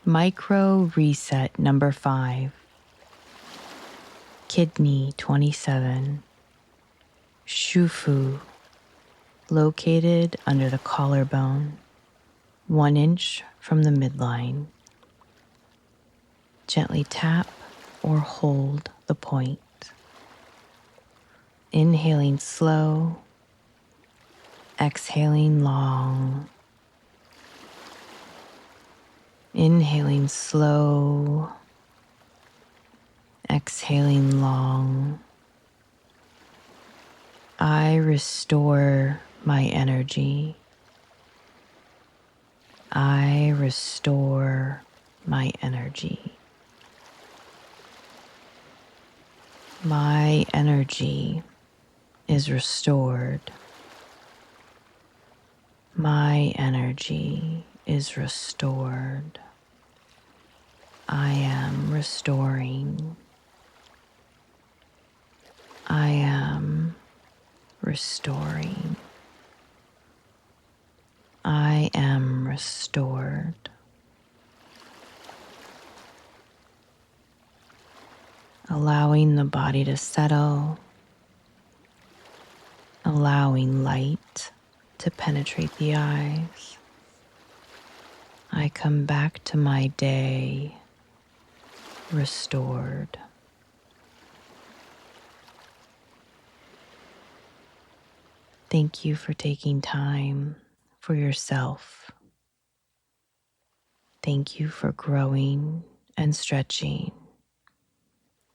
Micro reset number 5. Kidney 27. Shufu, located under the collarbone, 1 inch from the midline. Gently tap or hold the point. Inhaling slow, exhaling long. Inhaling slow, exhaling long. I restore my energy. I restore my energy. My energy is restored. My energy is restored. I am restoring. I am restoring. I am restored. Allowing the body to settle, allowing light to penetrate the eyes. I come back to my day restored. Thank you for taking time for yourself. Thank you for growing and stretching,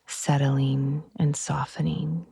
settling and softening.